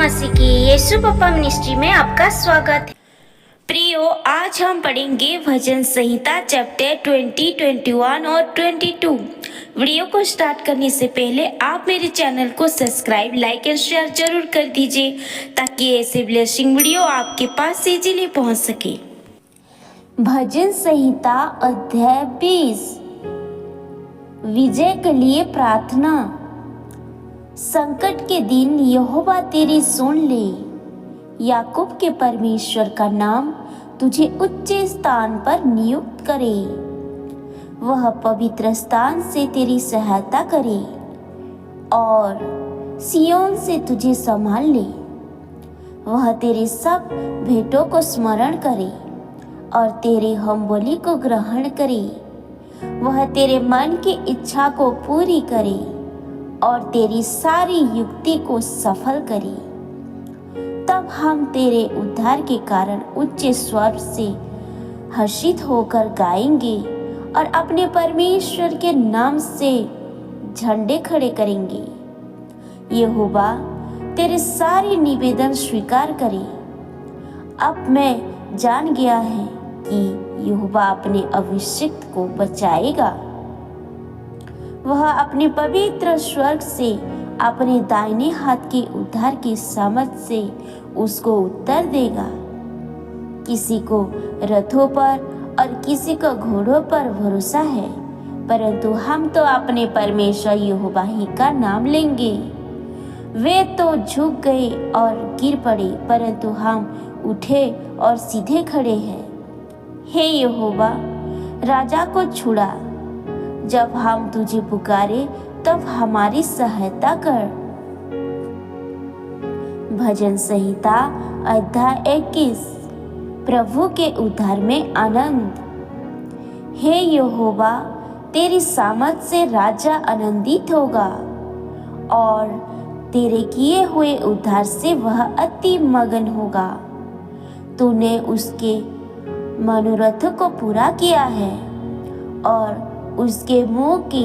मसीह की यीशु पप्पा मिनिस्ट्री में आपका स्वागत है। प्रियो, आज हम पढ़ेंगे भजन संहिता चैप्टर 20, 21 और 22। वीडियो को स्टार्ट करने से पहले आप मेरे चैनल को सब्सक्राइब, लाइक एंड शेयर जरूर कर दीजिए ताकि ऐसे ब्लेसिंग वीडियो आपके पास इजीली पहुंच सके। भजन संहिता अध्याय 20। विजय के लिए प्रार्थना। संकट के दिन यहोवा तेरी सुन ले। याकूब के परमेश्वर का नाम तुझे उच्च स्थान पर नियुक्त करे। वह पवित्र स्थान से तेरी सहायता करे और सियोन से तुझे संभाल ले। वह तेरे सब भेंटों को स्मरण करे और तेरे होमबलि को ग्रहण करे। वह तेरे मन की इच्छा को पूरी करे और तेरी सारी युक्ति को सफल करे। तब हम तेरे उद्धार के कारण उच्च स्वर से हर्षित होकर गाएंगे और अपने परमेश्वर के नाम से झंडे खड़े करेंगे। यहोवा तेरे सारे निवेदन स्वीकार करे। अब मैं जान गया है कि यहोवा अपने अभिषिक्त को बचाएगा। वह अपने पवित्र स्वर्ग से अपने दाहिने हाथ के उद्धार की सामर्थ से उसको उत्तर देगा। किसी को रथों पर और किसी को घोड़ों पर भरोसा है, परंतु हम तो अपने परमेश्वर यहोवा ही का नाम लेंगे। वे तो झुक गए और गिर पड़े, परंतु हम उठे और सीधे खड़े हैं। हे यहोवा, राजा को छुड़ा। जब हम तुझे पुकारे तब हमारी सहायता कर। भजन संहिता अध्याय 21। प्रभु के उद्धार में आनंद। हे यहोवा, तेरी सामर्थ से राजा आनंदित होगा और तेरे किए हुए उद्धार से वह अति मगन होगा। तूने उसके मनोरथ को पूरा किया है और उसके मुंह की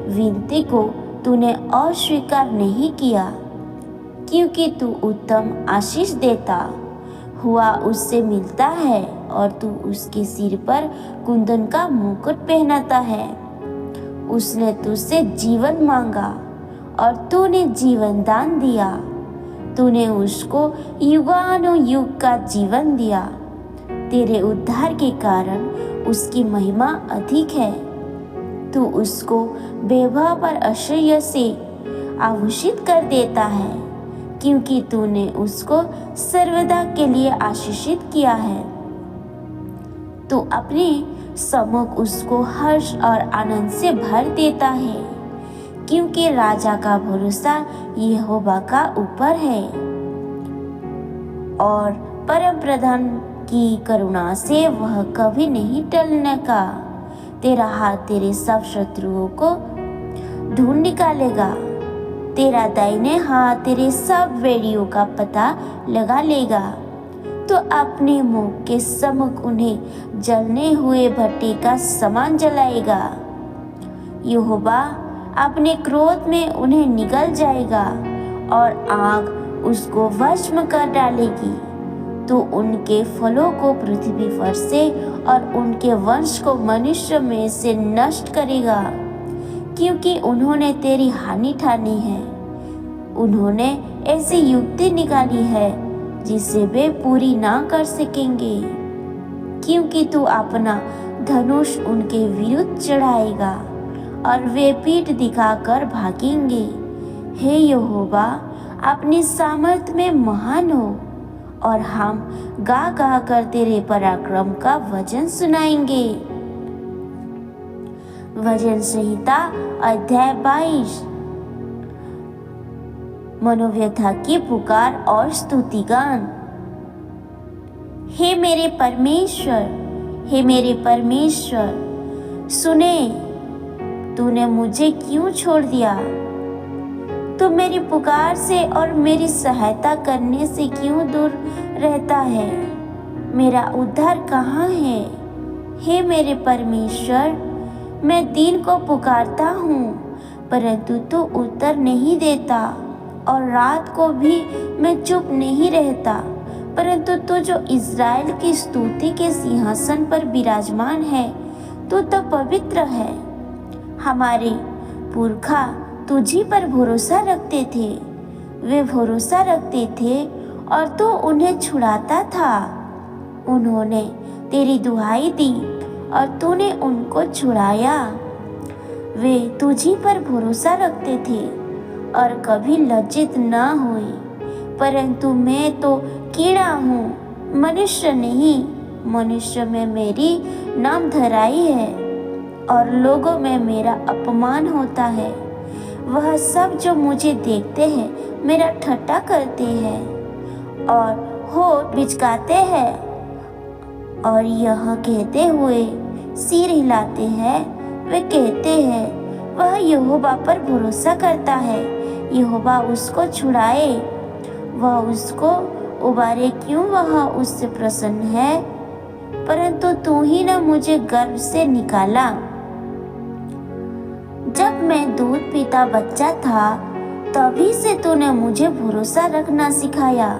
विनती को तूने अस्वीकार नहीं किया, क्योंकि तू उत्तम आशीष देता हुआ उससे मिलता है और तू उसके सिर पर कुंदन का मुकुट पहनाता है। उसने तुझसे जीवन मांगा और तूने जीवन दान दिया। तूने उसको युगानुयुग का जीवन दिया। तेरे उद्धार के कारण उसकी महिमा अधिक है। तू उसको वैभव पर ऐश्वर्य से आभूषित कर देता है, क्योंकि तूने उसको सर्वदा के लिए आशीषित किया है। तू अपने सम्मुख उसको हर्ष और आनंद से भर देता है, क्योंकि राजा का भरोसा यहोवा का ऊपर है और परम प्रधान की करुणा से वह कभी नहीं टलने का। तेरा हाथ तेरे सब शत्रुओं को ढूंढ निकालेगा। तेरा दाहिने हाथ तेरे सब वैरियों का पता लगा लेगा। तो अपने मुंह के सम्मुख उन्हें जलने हुए भट्टे का समान जलाएगा। यहोवा अपने क्रोध में उन्हें निगल जाएगा और आग उसको भस्म कर डालेगी। तू उनके फलों को पृथ्वी पर से और उनके वंश को मनुष्य में से नष्ट करेगा, क्योंकि उन्होंने तेरी हानि ठानी है। उन्होंने ऐसी युक्ति निकाली है जिसे वे पूरी ना कर सकेंगे, क्योंकि तू अपना धनुष उनके विरुद्ध चढ़ाएगा और वे पीठ दिखाकर भागेंगे। हे यहोवा, अपनी सामर्थ में महान हो और हम गा गा कर तेरे पराक्रम का वचन सुनाएंगे। भजन संहिता अध्याय 22। मनोव्यथा की पुकार और स्तुतिगान। हे मेरे परमेश्वर, हे मेरे परमेश्वर, सुने, तूने मुझे क्यों छोड़ दिया? तू मेरी पुकार से और मेरी सहायता करने से क्यों दूर रहता है? मेरा उद्धार कहाँ है? हे मेरे परमेश्वर, मैं दिन को पुकारता हूँ, परंतु तू उत्तर नहीं देता और रात को भी मैं चुप नहीं रहता, परंतु तू जो इज़राइल की स्तुति के सिंहासन पर विराजमान है, तू तो पवित्र है। हमारे पुरखा तुझी पर भरोसा रखते थे, वे भरोसा रखते थे और तू उन्हें छुड़ाता था। उन्होंने तेरी दुहाई दी और तूने उनको छुड़ाया। वे तुझी पर भरोसा रखते थे और कभी लज्जित न हुए, परंतु मैं तो कीड़ा हूँ, मनुष्य नहीं। मनुष्य में मेरी नाम धराई है और लोगों में मेरा अपमान होता है। वह सब जो मुझे देखते हैं मेरा ठट्ठा करते हैं और होठ बिचकाते हैं और यह कहते हुए सिर हिलाते हैं। वे कहते हैं, वह यहोवा पर भरोसा करता है, यहोवा उसको छुड़ाए, वह उसको उबारे, क्यों वह उससे प्रसन्न है। परंतु तू ही ने मुझे गर्भ से निकाला। जब मैं दूध पीता बच्चा था, तभी से तूने मुझे भरोसा रखना सिखाया।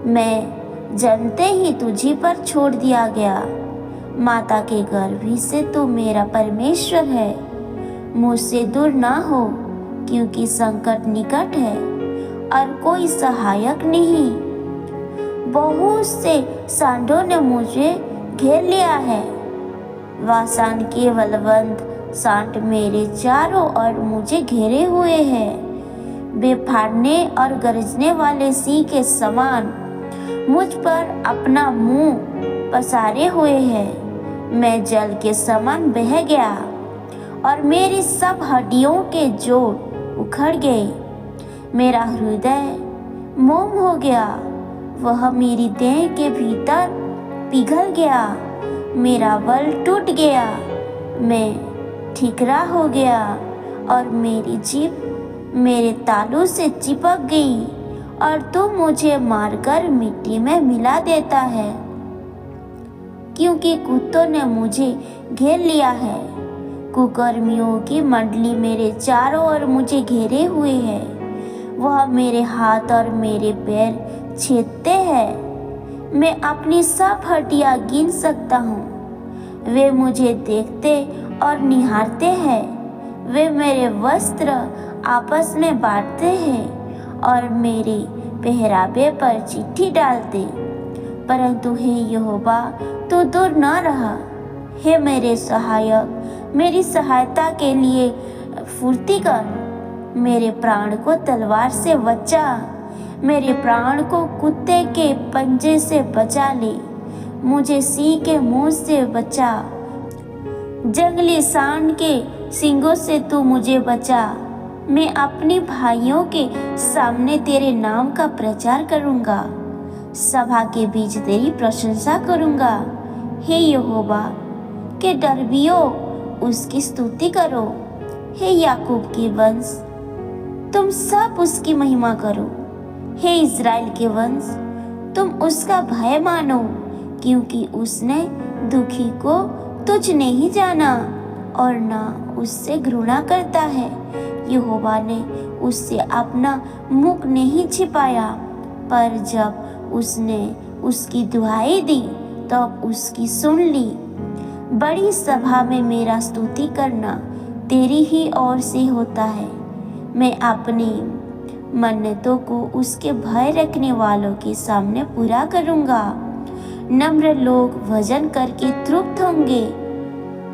मैं जन्मते ही तुझी पर छोड़ दिया गया। माता के गर्भ ही से तू मेरा परमेश्वर है। मुझसे दूर ना हो, क्योंकि संकट निकट है और कोई सहायक नहीं। बहुत से सांडों ने मुझे घेर लिया है। वह सांड के बलवंत सांड मेरे चारों ओर मुझे घेरे हुए हैं। वे फाड़ने और गरजने वाले सिंह के समान मुझ पर अपना मुंह पसारे हुए हैं। मैं जल के समान बह गया और मेरी सब हड्डियों के जोड़ उखड़ गए। मेरा हृदय मोम हो गया, वह मेरी देह के भीतर पिघल गया। मेरा बल टूट गया, मैं ठिकरा हो गया और मेरी जीभ मेरे तालू से चिपक गई और तू मुझे मारकर मिट्टी में मिला देता है। क्योंकि कुत्तों ने मुझे घेर लिया है, कुकर्मियों की मंडली मेरे चारों ओर मुझे घेरे हुए है। वह मेरे हाथ और मेरे पैर छेदते हैं। मैं अपनी सब हड्डियां गिन सकता हूँ। वे मुझे देखते और निहारते हैं। वे मेरे वस्त्र आपस में बांटते हैं और मेरे पहरावे पर चिट्ठी डालते। परंतु हे यहोवा, तू दूर न रहा। हे मेरे सहायक, मेरी सहायता के लिए फुर्ती कर। मेरे प्राण को तलवार से बचा, मेरे प्राण को कुत्ते के पंजे से बचा ले। मुझे सिंह के मुंह से बचा, जंगली सांड के सींगों से तू मुझे बचा। मैं अपने भाइयों के सामने तेरे नाम का प्रचार करूंगा, सभा के बीच तेरी प्रशंसा करूंगा। हे यहोवा के डरबियो, उसकी स्तुति करो। हे याकूब के वंश, तुम सब उसकी महिमा करो। हे इज़राइल के वंश, तुम उसका भय मानो, क्योंकि उसने दुखी को तुझ नहीं जाना और ना उससे घृणा करता है। यहोवा ने उससे अपना मुख नहीं छिपाया, पर जब उसने उसकी दुहाई दी तब उसकी सुन ली। बड़ी सभा में मेरा स्तुति करना तेरी ही ओर से होता है। मैं अपनी मन्नतों को उसके भय रखने वालों के सामने पूरा करूंगा। नम्र लोग भजन करके तृप्त होंगे।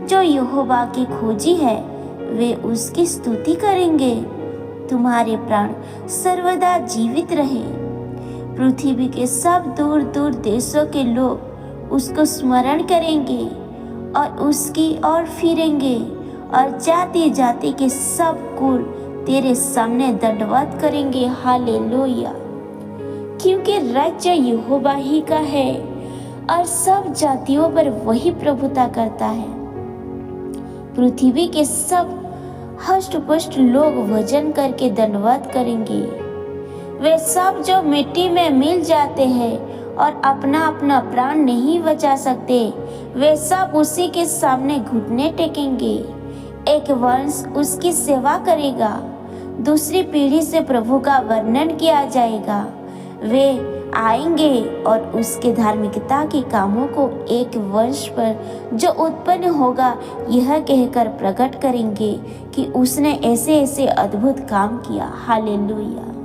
जो यहोवा की खोजी है वे उसकी स्तुति करेंगे। तुम्हारे प्राण सर्वदा जीवित रहे। पृथ्वी के सब दूर दूर देशों के लोग उसको स्मरण करेंगे और उसकी ओर फिरेंगे, और जाति जाति के सब कुल तेरे सामने दंडवत करेंगे। हालेलुया। क्योंकि राज्य यहोवा ही का है और सब जातियों पर वही प्रभुता करता है। पृथ्वी के सब हष्ट-पुष्ट लोग भजन करके दंडवत करेंगे। वे सब जो मिट्टी में मिल जाते हैं और अपना अपना प्राण नहीं बचा सकते, वे सब उसी के सामने घुटने टेकेंगे। एक वंश उसकी सेवा करेगा दूसरी पीढ़ी से प्रभु का वर्णन किया जाएगा। वे आएंगे और उसके धार्मिकता के कामों को एक वंश पर जो उत्पन्न होगा यह कहकर प्रकट करेंगे कि उसने ऐसे ऐसे अद्भुत काम किया। हालेलुया।